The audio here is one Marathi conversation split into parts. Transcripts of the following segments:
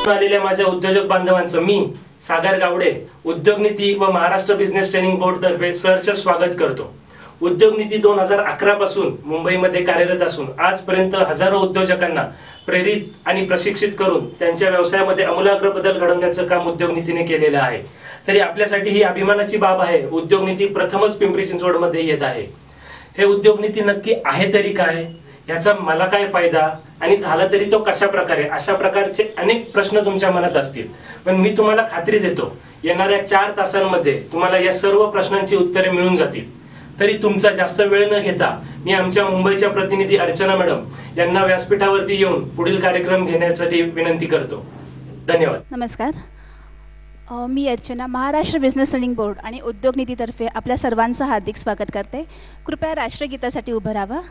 आलेल्या माझ्या उद्योजक बांधवांचं मी सागर गावडे उद्योग नीती व महाराष्ट्र बिझनेस ट्रेनिंग बोर्ड तर्फे सहर्ष स्वागत करतो। उद्योग नीती 2011 पासून मुंबईमध्ये कार्यरत असून आजपर्यंत हजारो उद्योजकांना प्रेरित आणि प्रशिक्षित करून त्यांच्या व्यवसायामध्ये आमूलाग्र बदल घडवण्याचं काम उद्योग नीतीने केलेलं आहे। तरी आपल्यासाठी ही अभिमानाची बाब आहे, उद्योग नीती प्रथमच पिंपरी चिंचवडमध्ये येत आहे। हे उद्योग नीती नक्की आहे तरी काय, याचा मला काय फायदा आणि झाला तरी तो कशा प्रकारे, अशा प्रकारचे अनेक प्रश्न तुमच्या मनात असतील। पण मी तुम्हाला खात्री देतो येणाऱ्या 4 तासांमध्ये तुम्हाला या सर्व प्रश्नांची उत्तरे मिळून जातील। तरी तुमचा जास्त वेळ न घेता मी आमच्या मुंबईच्या प्रतिनिधी अर्चना मॅडम यांना व्यासपीठावरती येऊन पुढील कार्यक्रम घेण्यासाठी विनंती करतो। धन्यवाद। नमस्कार, मी Archana, Maharashtra business training board आणि उद्योग नीतीतर्फे आपल्या सर्वांचं हार्दिक स्वागत करते। कृपया राष्ट्रगीतासाठी उभं राहावं।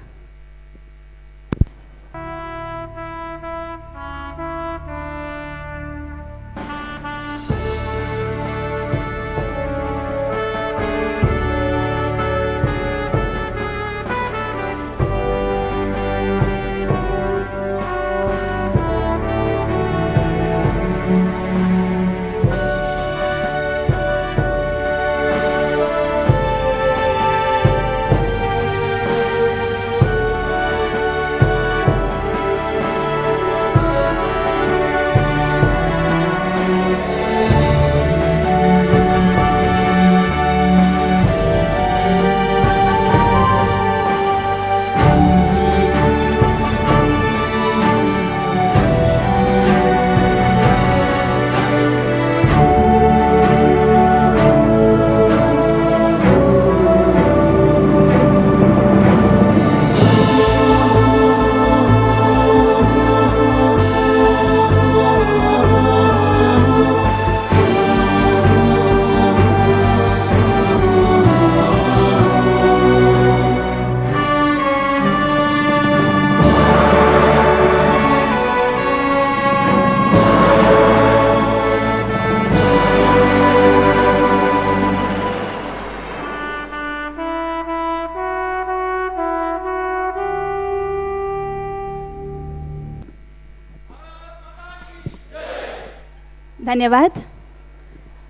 धन्यवाद।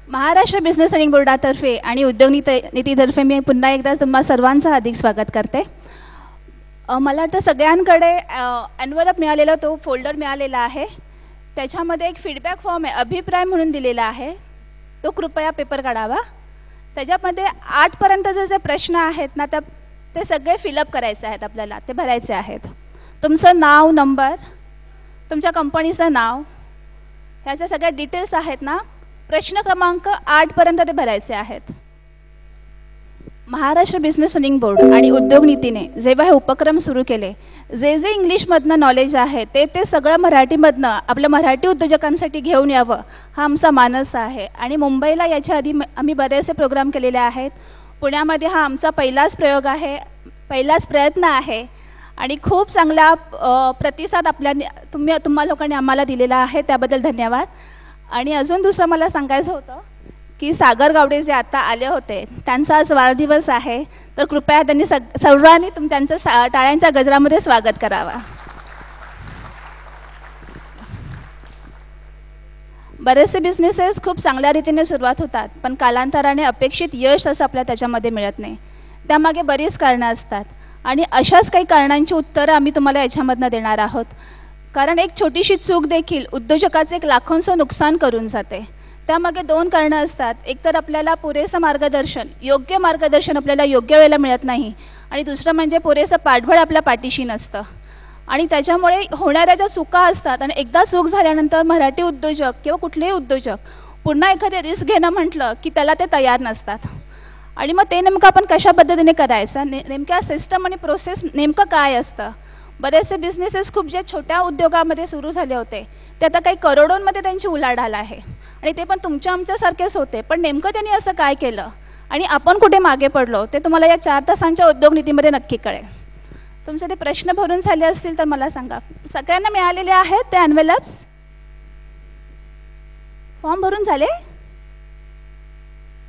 महाराष्ट्र बिझनेस ट्रेनिंग बोर्डातर्फे आणि उद्योग नीतीतर्फे मी पुन्हा एकदा तुम्हा सर्वांचं हार्दिक स्वागत करते। मला वाटतं सगळ्यांकडे एन्व्हलप मिळालेला, तो फोल्डर मिळालेला आहे। त्याच्यामध्ये एक फीडबॅक फॉर्म आहे, अभिप्राय म्हणून दिलेला आहे, तो कृपया पेपर काढावा। त्याच्यामध्ये 8 पर्यंतचे जे प्रश्न आहेत ना, ते सगळे फिलअप करायचे आहेत, आपल्याला ते भरायचे आहेत। तुमचं नाव, नंबर, तुमच्या कंपनीचं नाव, ह्याच्या सगळ्या डिटेल्स आहेत ना, प्रश्न क्रमांक 8 पर्यंत ते भरायचे आहेत। महाराष्ट्र बिझनेस ट्रेनिंग बोर्ड आणि उद्योग नीतीने जेव्हा हे उपक्रम सुरू केले, जे इंग्लिशमधनं नॉलेज आहे ते सगळं मराठीमधनं आपल्या मराठी उद्योजकांसाठी घेऊन यावं, हा आमचा मानस आहे। आणि मुंबईला याच्या आधी आम्ही बरेचसे प्रोग्राम केलेले आहेत। पुण्यामध्ये हा आमचा पहिलाच प्रयोग आहे, पहिलाच प्रयत्न आहे आणि खूप चांगला प्रतिसाद तुम्हा लोकांनी आम्हाला दिलेला आहे, त्याबद्दल धन्यवाद। आणि अजून दुसरं मला सांगायचं होतं की सागर गावडे जे आता आले होते, त्यांचा आज वाढदिवस आहे, तर कृपया त्यांनी सर्वांनी त्यांचं टाळ्यांच्या गजरामध्ये स्वागत करावा। बरेचसे बिझनेसेस खूप चांगल्या रीतीने सुरुवात होतात, पण कालांतराने अपेक्षित यश असं आपल्याला त्याच्यामध्ये मिळत नाही। त्यामागे बरीच कारणं असतात आणि अशाच काही कारणांची उत्तरं आम्ही तुम्हाला याच्यामधनं देणार आहोत। कारण एक छोटीशी चूक देखील उद्योजकाचे एक लाखोंचं नुकसान करून जाते। त्यामागे 2 कारणं असतात, एक तर आपल्याला पुरेसं मार्गदर्शन, योग्य मार्गदर्शन आपल्याला योग्य वेळेला मिळत नाही, आणि दुसरं म्हणजे पुरेसं पाठबळ आपल्या पाठीशी नसतं। आणि त्याच्यामुळे होणाऱ्या ज्या चुका असतात, आणि एकदा चूक झाल्यानंतर मराठी उद्योजक किंवा कुठलेही उद्योजक पुन्हा एखादी रिस्क घेणं म्हटलं की त्याला ते तयार नसतात। आणि मग ते नेमकं आपण कशा पद्धतीने करायचं, नेमक्या सिस्टम आणि प्रोसेस नेमकं काय असतं। बरेचसे बिझनेसेस खूप जे छोट्या उद्योगामध्ये सुरू झाले होते, ते आता काही करोडोंमध्ये त्यांची उलाढाल आहे, आणि ते पण तुमच्या आमच्यासारखेच होते। पण नेमकं त्यांनी असं काय केलं आणि आपण कुठे मागे पडलो, ते तुम्हाला या 4 तासांच्या उद्योग नीतीमध्ये नक्की कळेल। तुमचे ते प्रश्न भरून झाले असतील तर मला सांगा। सगळ्यांना मिळालेले आहेत ते एन्व्हलप्स? फॉर्म भरून झाले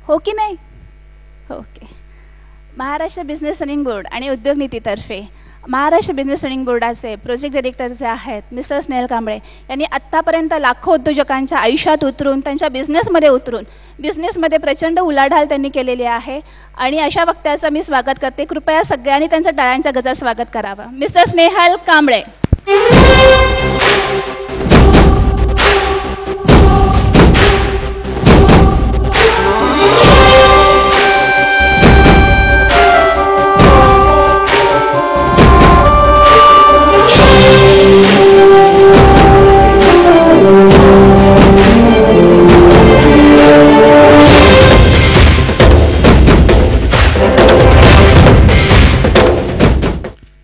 हो की नाही? Okay. Maharashtra business training board आणि उद्योग नीतीतर्फे महाराष्ट्र बिझनेस ट्रेनिंग बोर्डाचे प्रोजेक्ट डायरेक्टर जे आहेत मिस्टर स्नेहल कांबळे यांनी आत्तापर्यंत लाखो उद्योजकांच्या आयुष्यात उतरून त्यांच्या बिझनेसमध्ये उतरून बिझनेसमध्ये प्रचंड उलाढाल त्यांनी केलेली आहे आणि अशा वक्त्याचं मी स्वागत करते. कृपया सगळ्यांनी त्यांचं टाळ्यांच्या गजरात स्वागत करावं. मिस्टर स्नेहल कांबळे.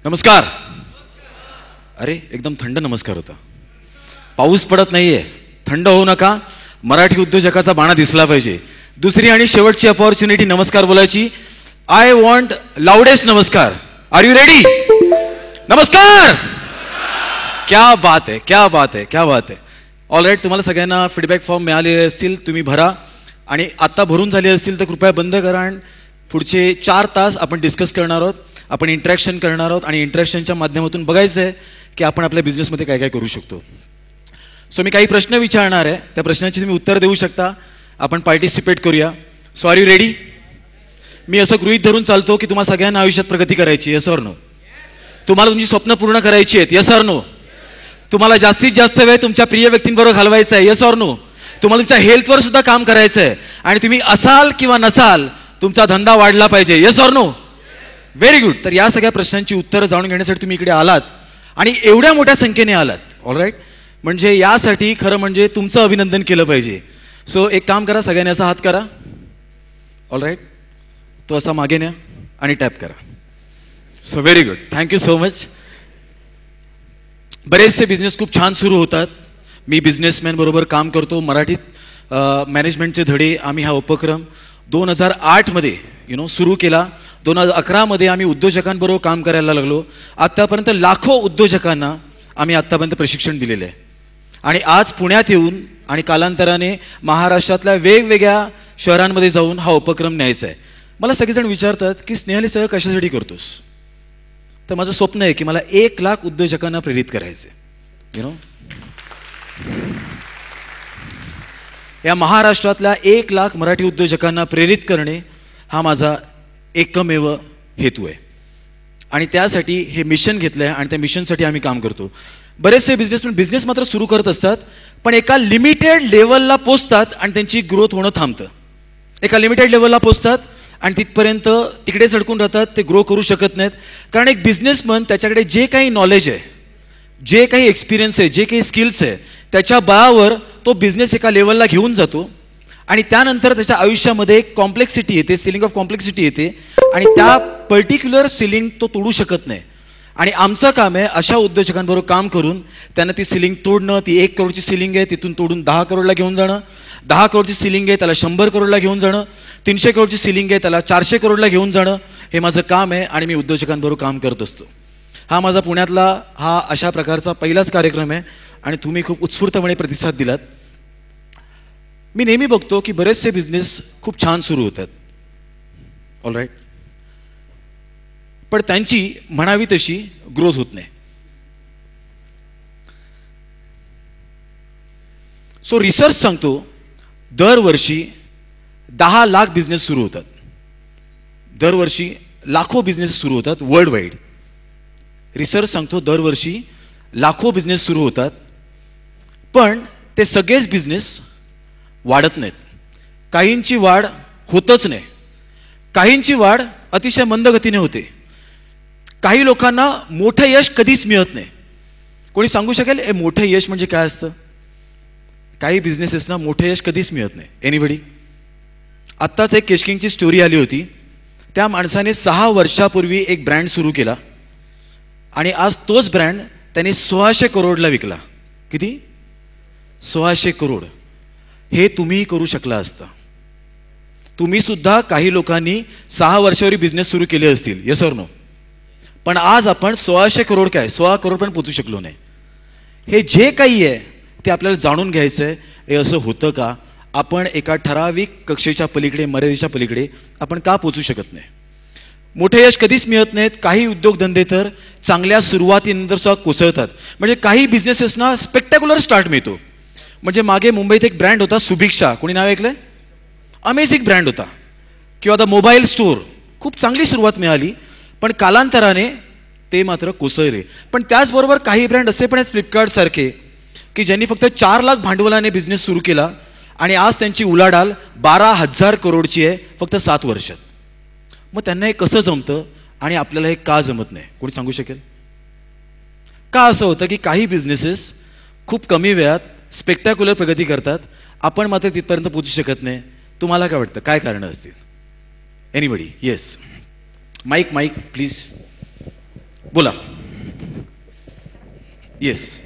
नमस्कार. अरे एकदम थंड नमस्कार होता. पाऊस पडत नाहीये, थंड होऊ नका. मराठी उद्योजकाचा बाणा दिसला पाहिजे. दुसरी आणि शेवटची अपॉर्च्युनिटी नमस्कार बोलायची. आय वॉन्ट लाउडेस्ट नमस्कार. Are you ready? नमस्कार. क्या बात है, क्या बात है, क्या बात है. All right. तुम्हाला सगळ्यांना फीडबॅक फॉर्म मिळालेले असतील, तुम्ही भरा. आणि आत्ता भरून झाले असतील तर कृपया बंद करा. आणि पुढचे 4 तास आपण डिस्कस करणार आहोत, आपण इंटरॅक्शन करणार आहोत आणि इंटरॅक्शनच्या माध्यमातून बघायचं आहे की आपण आपल्या बिझनेसमध्ये काय काय करू शकतो. सो मी काही प्रश्न विचारणार आहे, त्या प्रश्नांची तुम्ही उत्तर देऊ शकता. आपण पार्टिसिपेट करूया. So are you ready? मी असं गृहीत धरून चालतो की तुम्हाला सगळ्यांना आयुष्यात प्रगती करायची. Yes or no? तुम्हाला तुमची स्वप्न पूर्ण करायची आहेत. Yes or no? तुम्हाला जास्तीत जास्त वेळ तुमच्या प्रिय व्यक्तींबरोबर घालवायचा आहे. Yes or no? तुम्हाला तुमच्या हेल्थवर सुद्धा काम करायचं आहे आणि तुम्ही असाल किंवा नसाल तुमचा धंदा वाढला पाहिजे. Yes or no? Very good. तर या सगळ्या प्रश्नांची उत्तरं जाणून घेण्यासाठी तुम्ही इकडे आलात आणि एवढ्या मोठ्या संख्येने आलात. All right. म्हणजे यासाठी खरं म्हणजे तुमचं अभिनंदन केलं पाहिजे. सो एक काम करा, सगळ्यांनी असा हात करा. All right. तो असा मागे न्या आणि टॅप करा. So very good. Thank you so much. बरेचसे बिझनेस खूप छान सुरू होतात. मी बिझनेसमॅन बरोबर काम करतो. मराठीत मॅनेजमेंटचे धडे आम्ही हा उपक्रम 2008 मध्ये सुरू केला. 2011 मध्ये आम्ही उद्योजकांबरोबर काम करायला लागलो. आत्तापर्यंत लाखो उद्योजकांना आम्ही आत्तापर्यंत प्रशिक्षण दिलेलं आहे. आणि आज पुण्यात येऊन आणि कालांतराने महाराष्ट्रातल्या वेगवेगळ्या शहरांमध्ये जाऊन हा उपक्रम न्यायचा आहे. मला सगळेजण विचारतात की स्नेहल सगळं कशासाठी करतोस? तर माझं स्वप्न आहे की मला 1 लाख उद्योजकांना प्रेरित करायचं. या महाराष्ट्रातल्या 1 लाख मराठी उद्योजकांना प्रेरित करणे हा माझा एकमेव हेतू आहे. आणि त्यासाठी हे मिशन घेतलं आहे आणि त्या मिशनसाठी आम्ही काम करतो. बरेचसे बिझनेस मात्र सुरू करत असतात, पण एका लिमिटेड लेवलला पोचतात आणि त्यांची ग्रोथ होणं थांबतं. एका लिमिटेड लेवलला पोचतात आणि तिथपर्यंत तिकडे सडकून राहतात, ते ग्रो करू शकत नाहीत. कारण एक बिझनेसमन त्याच्याकडे जे काही नॉलेज आहे, जे काही एक्सपिरियन्स आहे, जे काही स्किल्स आहे, त्याच्या बळावर तो बिझनेस एका लेवलला घेऊन जातो आणि त्यानंतर त्याच्या आयुष्यामध्ये एक कॉम्प्लेक्सिटी येते, सिलिंग ऑफ कॉम्प्लेक्सिटी येते आणि त्या पर्टिक्युलर सिलिंग तो तोडू शकत नाही. आणि आमचं काम आहे अशा उद्योजकांबरोबर काम करून त्यांना ती सिलिंग तोडणं. ती 1 करोडची सिलिंग आहे, तिथून तोडून 10 करोडला घेऊन जाणं. 10 करोडची सिलिंग आहे, त्याला 100 करोडला घेऊन जाणं. 300 करोडची सिलिंग आहे, त्याला 400 करोडला घेऊन जाणं. हे माझं काम आहे आणि मी उद्योजकांबरोबर काम करत असतो. हा माझा पुण्यातला हा अशा प्रकारचा पहिलाच कार्यक्रम आहे आणि तुम्ही खूप उत्स्फूर्तपणे प्रतिसाद दिलात. मी नेहमी बघतो की बरेचसे बिझनेस खूप छान सुरू होतात. All right. पण त्यांची म्हणावी तशी ग्रोथ होत नाही. सो रिसर्च सांगतो दरवर्षी 10 लाख बिझनेस सुरू होतात. दरवर्षी लाखो बिझनेस सुरू होतात वर्ल्ड वाईड. रिसर्च सांगतो दरवर्षी लाखो बिझनेस सुरू होतात, पण ते सगळेच बिझनेस वाढत नाहीत. काहींची वाढ होतच नाही, काहींची वाढ अतिशय मंद गतीने होते. काही लोकांना मोठं यश कधीच मिळत नाही. कोणी सांगू शकेल हे मोठं यश म्हणजे काय असतं? काही बिझनेसेसना मोठं यश कधीच मिळत नाही. एनिबडी? आत्ताच एक केशकिंगची स्टोरी आली होती. त्या माणसाने 6 वर्षापूर्वी एक ब्रँड सुरू केला आणि आज तोच ब्रँड त्याने 1600 करोडला विकला. किती? 1600 करोड. हे तुम्ही करू शकला असता. तुम्ही सुद्धा काही लोकांनी 6 वर्षापूर्वी बिझनेस सुरू केले असतील. Yes or no? पण आज आपण 1600 करोड काय 16 करोड पण पोचू शकलो नाही. हे जे काही आहे ते आपल्याला जाणून घ्यायचं आहे. हे असं होतं का? आपण एका ठराविक कक्षेच्या पलीकडे, मर्यादेच्या पलीकडे आपण का पोचू शकत नाही? मोठे यश कधीच मिळत नाहीत. काही उद्योगधंदे तर चांगल्या सुरुवातीनंतर सुद्धा कोसळतात. म्हणजे काही बिझनेसेसना स्पेक्टॅक्युलर स्टार्ट मिळतो. म्हणजे मागे मुंबईत एक ब्रँड होता सुभिक्षा, कोणी नाव ऐकलंय? अमेझिंग ब्रँड होता. किंवा आता मोबाईल स्टोअर, खूप चांगली सुरुवात मिळाली, पण कालांतराने ते मात्र कोसळले. पण त्याचबरोबर काही ब्रँड असे पण आहेत फ्लिपकार्टसारखे की ज्यांनी फक्त 4 लाख भांडवलाने बिझनेस सुरू केला आणि आज त्यांची उलाढाल 12,000 करोडची आहे फक्त 7 वर्षात. मग त्यांना हे कसं जमतं आणि आपल्याला हे का जमत नाही? कोणी सांगू शकेल? का असं होतं की काही बिझनेसेस खूप कमी वेळात स्पेक्टॅक्युलर प्रगती करतात, आपण मात्र तिथपर्यंत पोहोचू शकत नाही? तुम्हाला काय वाटतं, काय कारणं असतील? Anybody? Yes, mike mike please, बोला. येस.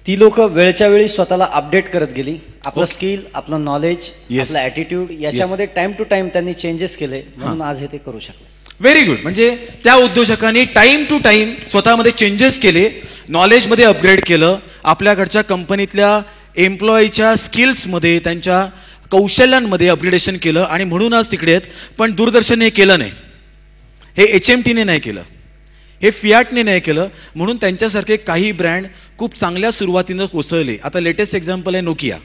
ती लोक वेळच्या वेळी स्वतःला अपडेट करत गेली. आपलं स्किल, आपलं नॉलेज, Yes. आपलं ॲटिट्यूड याच्यामध्ये टाइम टू टाइम त्यांनी चेंजेस केले, म्हणून आज हे ते करू शकले. Very good. म्हणजे त्या उद्योजकांनी टाइम टू टाइम स्वतःमध्ये चेंजेस केले, नॉलेजमध्ये अपग्रेड केलं, आपल्याकडच्या कंपनीतल्या एम्प्लॉईच्या स्किल्समध्ये, त्यांच्या कौशल्यांमध्ये अपग्रेडेशन केलं आणि म्हणून आज तिकडे आहेत. पण दूरदर्शनने हे केलं नाही, हे HMTने नाही केलं, हे फियाटने नाही केलं. म्हणून त्यांच्यासारखे काही ब्रँड खूप चांगल्या सुरुवातीनं कोसळले. आता लेटेस्ट एक्झाम्पल आहे नोकिया.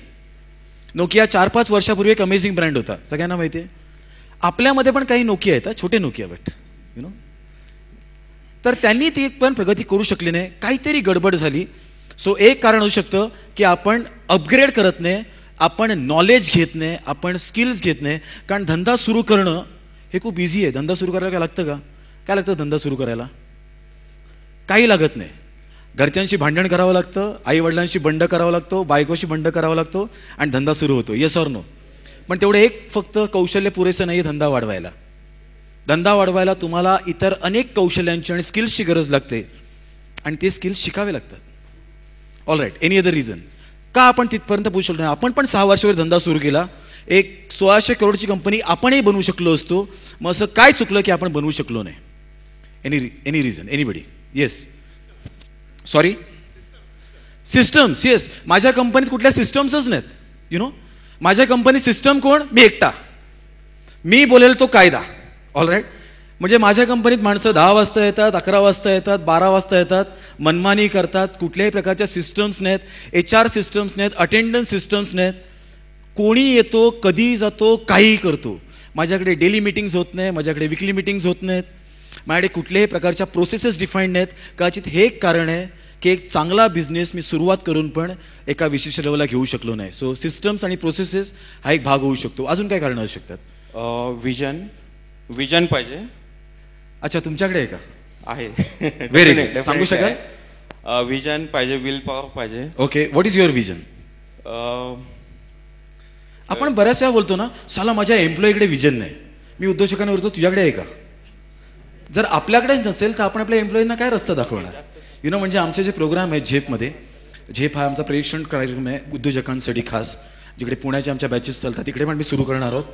नोकिया 4-5 वर्षापूर्वी एक अमेझिंग ब्रँड होता, सगळ्यांना माहिती आहे. आपल्यामध्ये पण काही नोकिया आहेत, छोटे नोकिया, बट यु नो. तर त्यांनी ती पण प्रगती करू शकली नाही, काहीतरी गडबड झाली. सो एक कारण होऊ शकतं की आपण अपग्रेड करत नाही, आपण नॉलेज घेत नाही, आपण स्किल्स घेत नाही. कारण धंदा सुरू करणं हे खूप इझी आहे. धंदा सुरू करायला काय लागतं का? काय लागतं धंदा सुरू करायला? काही लागत नाही. घरच्यांशी भांडण करावं लागतं, आई वडिलांशी बंड करावं लागतो, बायकोशी बंड करावा लागतो आणि धंदा सुरू होतो. Yes or no? पण तेवढं एक फक्त कौशल्य पुरेसं नाही धंदा वाढवायला. धंदा वाढवायला तुम्हाला इतर अनेक कौशल्यांची आणि स्किल्सची गरज लागते आणि ते स्किल्स शिकावे लागतात. All right, any other reason का आपण तिथपर्यंत पोहोचू शकलो नाही? आपण पण 6 वर्षावर धंदा सुरू केला, एक 1600 करोडची कंपनी आपणही बनवू शकलो असतो. मग असं काय चुकलं की आपण बनवू शकलो नाही? Any reason? Anybody? Yes. Sorry, systems. Yes, माझ्या कंपनीत कुठल्या सिस्टम्सच नाहीत. यु नो, माझ्या कंपनी सिस्टम कोण? मी एकटा. मी बोलेल तो कायदा. All right. म्हणजे माझ्या कंपनीत माणसं 10 वाजता येतात, 11 वाजता येतात, 12 वाजता येतात, मनमानी करतात. कुठल्याही प्रकारच्या सिस्टम्स नाहीत, HR सिस्टम्स नाहीत, अटेंडन्स सिस्टम्स नाहीत. कोणी येतो, कधी जातो, काहीही करतो. माझ्याकडे डेली मीटिंग्स होत नाही, माझ्याकडे विकली मीटिंग्स होत नाहीत, माझ्याकडे कुठल्याही प्रकारच्या प्रोसेसेस डिफाईंड नाहीत. कदाचित हे एक कारण आहे की एक चांगला बिझनेस मी सुरुवात करून पण एका विशिष्ट लेवलला घेऊ शकलो नाही. सो सिस्टम्स आणि प्रोसेसेस हा एक भाग होऊ शकतो. अजून काय कारणं असू शकतात? विजन पाहिजे. अच्छा, तुमच्याकडे आहे का? आहे. Very good. सांगू शकाल? विजन पाहिजे, विल पॉवर पाहिजे. Okay, what is your vision? आपण बऱ्याच वेळा बोलतो ना, साला माझ्या एम्प्लॉईकडे विजन नाही. मी उद्योजकांना बोलतो, तुझ्याकडे आहे का? जर आपल्याकडेच नसेल तर आपण आपल्या एम्प्लॉईंना काय रस्ता दाखवणार? यु नो, म्हणजे आमचे जे प्रोग्राम आहे झेपमध्ये, झेप हा आमचा प्रशिक्षण कार्यक्रम आहे उद्योजकांसाठी खास, जिकडे पुण्याच्या आमच्या बॅचेस चालतात, तिकडे पण आम्ही सुरू करणार आहोत.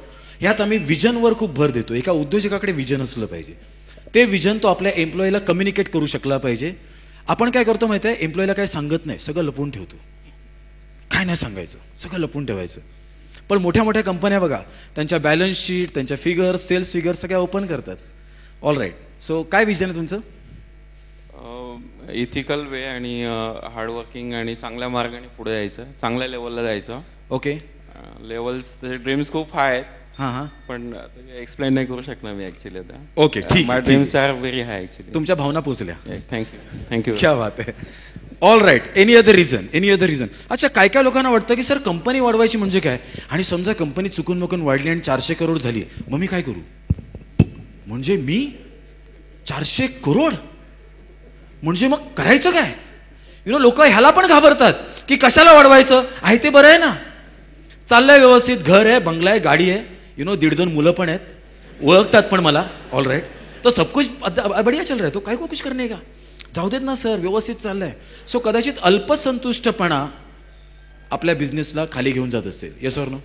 ह्यात आम्ही विजनवर खूप भर देतो. एका उद्योजकाकडे विजन असलं पाहिजे. ते विजन तो आपल्या एम्प्लॉईला कम्युनिकेट करू शकला पाहिजे. आपण काय करतो माहिती आहे, एम्प्लॉईला काय सांगत नाही, सगळं लपवून ठेवतो. काय नाही सांगायचं, सगळं लपवून ठेवायचं. पण मोठ्या मोठ्या कंपन्या बघा, त्यांच्या बॅलन्स शीट, त्यांच्या फिगर्स, सेल्स फिगर्स सगळ्या ओपन करतात. All right. सो काय विजन आहे तुमचं? इथिकल वे आणि हार्डवर्किंग आणि चांगल्या मार्गाने पुढे जायचं, चांगल्या लेवलला जायचं. ओके. लेवल्स, तसे ड्रीम्स खूप हाय आहेत, हां, पण एक्सप्लेन नाही करू शकणार मी ऍक्च्युली आता. ओके, ठीक. My dreams are very high actually. तुमच्या भावना पोचल्या. थँक्यू. क्या बात आहे. All right. Any other reason? अच्छा, काय काय लोकांना वाटतं की सर कंपनी वाढवायची म्हणजे काय, आणि समजा कंपनी चुकून मुकून वाढली आणि 400 करोड झाली, मग मी काय करू? म्हणजे मी 400 करोड म्हणजे मग करायचं काय? यु नो, लोक ह्याला पण घाबरतात की कशाला वाढवायचं, आहे ते बरं आहे ना, चाललंय व्यवस्थित, घर आहे, बंगला आहे, गाडी आहे, यु नो, 1.5-2 मुलं पण आहेत, ओळखतात पण मला. All right. तो सब कुछ बढिया चल रहा है, तो काय को कुछ करणे का, जाऊ देत ना सर, व्यवस्थित चाललंय. सो कदाचित अल्पसंतुष्टपणा आपल्या बिझनेसला खाली घेऊन जात असेल. Yes or no?